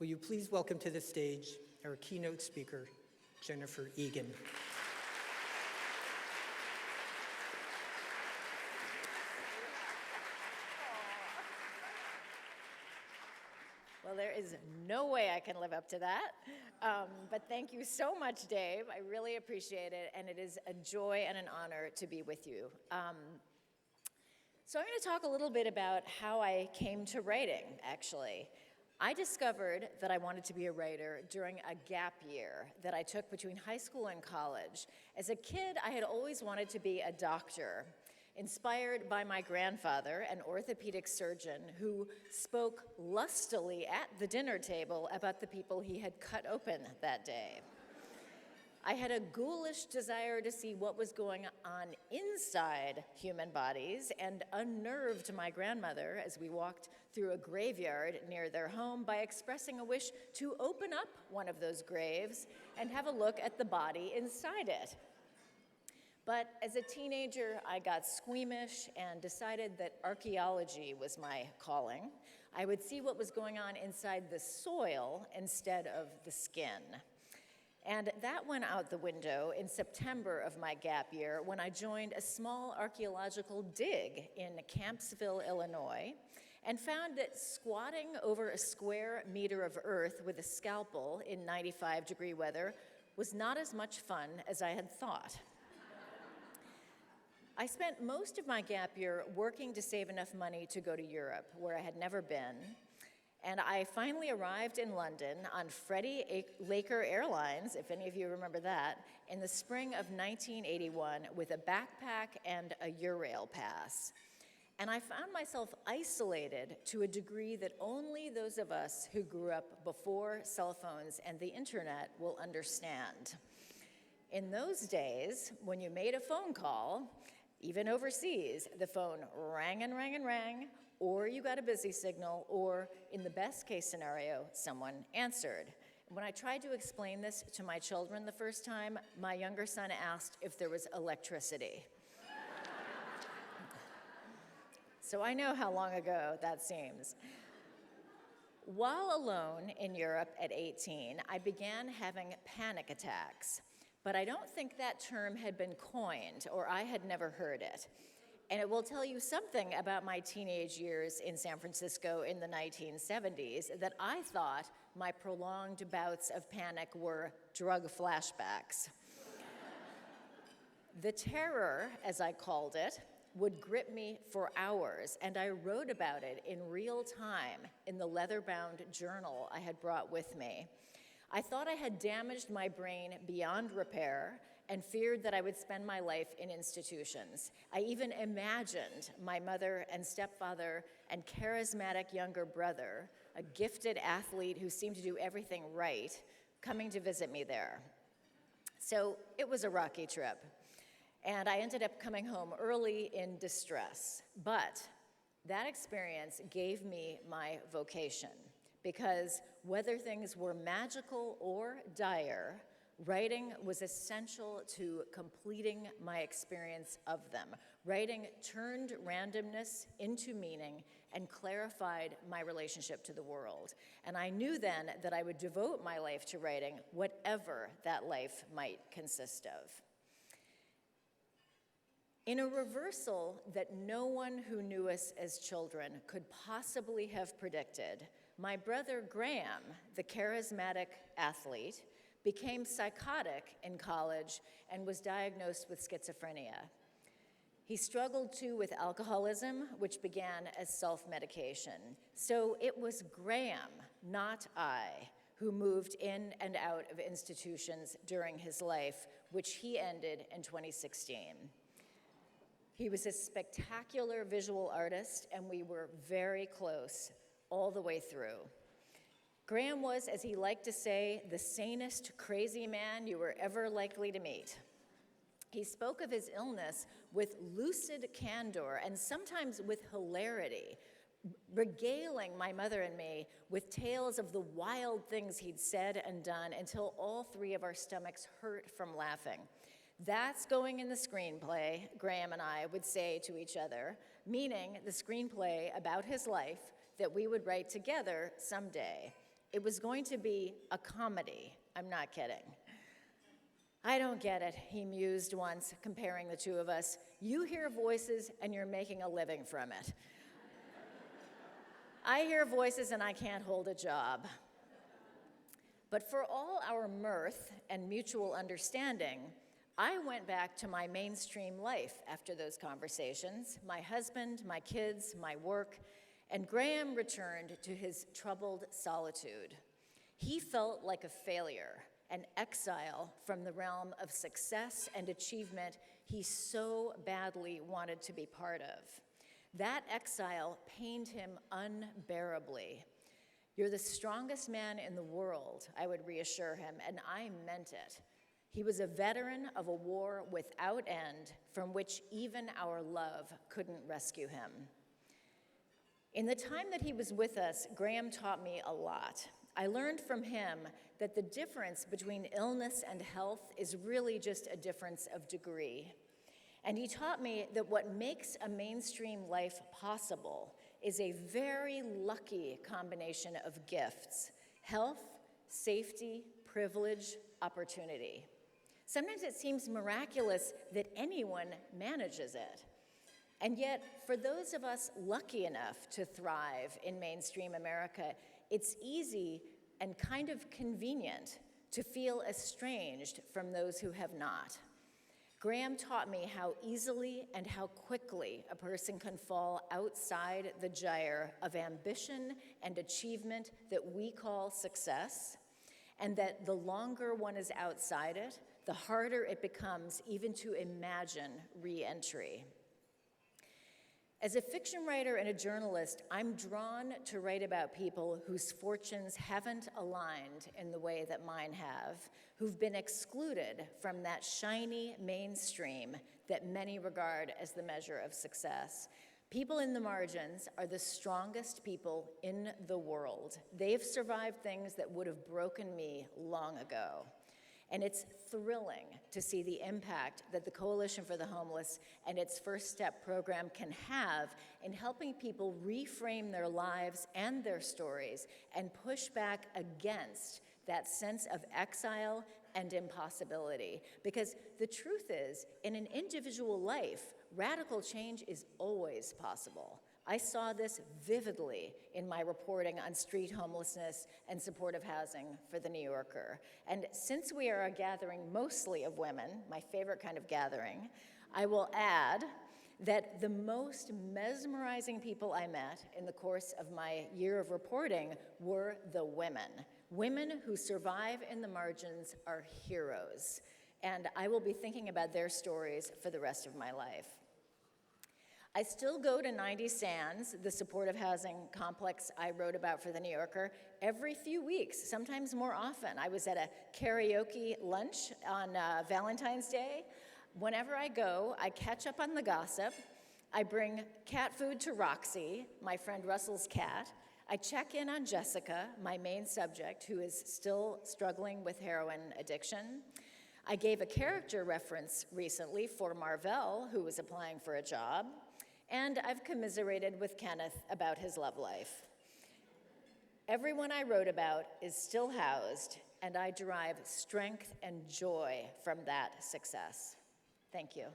Will you please welcome to the stage our keynote speaker, Jennifer Egan. Well, there is no way I can live up to that, but thank you so much, Dave. I really appreciate it, and it is a joy and an honor to be with you. So I'm going to talk a little bit about how I came to writing, actually. I discovered that I wanted to be a writer during a gap year that I took between high school and college. As a kid, I had always wanted to be a doctor, inspired by my grandfather, an orthopedic surgeon who spoke lustily at the dinner table about the people he had cut open that day. I had a ghoulish desire to see what was going on inside human bodies and unnerved my grandmother as we walked through a graveyard near their home by expressing a wish to open up one of those graves and have a look at the body inside it. But as a teenager, I got squeamish and decided that archaeology was my calling. I would see what was going on inside the soil instead of the skin. And that went out the window in September of my gap year when I joined a small archaeological dig in Campsville, Illinois, and found that squatting over a square meter of earth with a scalpel in 95-degree weather was not as much fun as I had thought. I spent most of my gap year working to save enough money to go to Europe, where I had never been. And I finally arrived in London on Freddie Laker Airlines, if any of you remember that, in the spring of 1981 with a backpack and a Eurail pass. And I found myself isolated to a degree that only those of us who grew up before cell phones and the internet will understand. In those days, when you made a phone call, even overseas, the phone rang and rang and rang, or you got a busy signal, or in the best case scenario, someone answered. When I tried to explain this to my children the first time, my younger son asked if there was electricity. So I know how long ago that seems. While alone in Europe at 18, I began having panic attacks. But I don't think that term had been coined, or I had never heard it. And it will tell you something about my teenage years in San Francisco in the 1970s that I thought my prolonged bouts of panic were drug flashbacks. The terror, as I called it, would grip me for hours, and I wrote about it in real time in the leather-bound journal I had brought with me. I thought I had damaged my brain beyond repair and feared that I would spend my life in institutions. I even imagined my mother and stepfather and charismatic younger brother, a gifted athlete who seemed to do everything right, coming to visit me there. So it was a rocky trip, and I ended up coming home early in distress. But that experience gave me my vocation, because whether things were magical or dire, writing was essential to completing my experience of them. Writing turned randomness into meaning and clarified my relationship to the world. And I knew then that I would devote my life to writing, whatever that life might consist of. In a reversal that no one who knew us as children could possibly have predicted, my brother Graham, the charismatic athlete, became psychotic in college and was diagnosed with schizophrenia. He struggled too with alcoholism, which began as self-medication. So it was Graham, not I, who moved in and out of institutions during his life, which he ended in 2016. He was a spectacular visual artist, and we were very close all the way through. Graham was, as he liked to say, the sanest crazy man you were ever likely to meet. He spoke of his illness with lucid candor and sometimes with hilarity, regaling my mother and me with tales of the wild things he'd said and done until all three of our stomachs hurt from laughing. That's going in the screenplay, Graham and I would say to each other, meaning the screenplay about his life that we would write together someday. It was going to be a comedy. I'm not kidding. I don't get it, he mused once, comparing the two of us. You hear voices and you're making a living from it. I hear voices and I can't hold a job. But for all our mirth and mutual understanding, I went back to my mainstream life after those conversations, my husband, my kids, my work, and Graham returned to his troubled solitude. He felt like a failure, an exile from the realm of success and achievement he so badly wanted to be part of. That exile pained him unbearably. You're the strongest man in the world, I would reassure him, and I meant it. He was a veteran of a war without end from which even our love couldn't rescue him. In the time that he was with us, Graham taught me a lot. I learned from him that the difference between illness and health is really just a difference of degree. And he taught me that what makes a mainstream life possible is a very lucky combination of gifts: health, safety, privilege, opportunity. Sometimes it seems miraculous that anyone manages it. And yet, for those of us lucky enough to thrive in mainstream America, it's easy and kind of convenient to feel estranged from those who have not. Graham taught me how easily and how quickly a person can fall outside the gyre of ambition and achievement that we call success, and that the longer one is outside it, the harder it becomes even to imagine re-entry. As a fiction writer and a journalist, I'm drawn to write about people whose fortunes haven't aligned in the way that mine have, who've been excluded from that shiny mainstream that many regard as the measure of success. People in the margins are the strongest people in the world. They've survived things that would have broken me long ago. And it's thrilling to see the impact that the Coalition for the Homeless and its First Step program can have in helping people reframe their lives and their stories and push back against that sense of exile and impossibility. Because the truth is, in an individual life, radical change is always possible. I saw this vividly in my reporting on street homelessness and supportive housing for The New Yorker. And since we are a gathering mostly of women, my favorite kind of gathering, I will add that the most mesmerizing people I met in the course of my year of reporting were the women. Women who survive in the margins are heroes. And I will be thinking about their stories for the rest of my life. I still go to 90 Sands, the supportive housing complex I wrote about for The New Yorker, every few weeks, sometimes more often. I was at a karaoke lunch on Valentine's Day. Whenever I go, I catch up on the gossip. I bring cat food to Roxy, my friend Russell's cat. I check in on Jessica, my main subject, who is still struggling with heroin addiction. I gave a character reference recently for Marvell, who was applying for a job. And I've commiserated with Kenneth about his love life. Everyone I wrote about is still housed, and I derive strength and joy from that success. Thank you.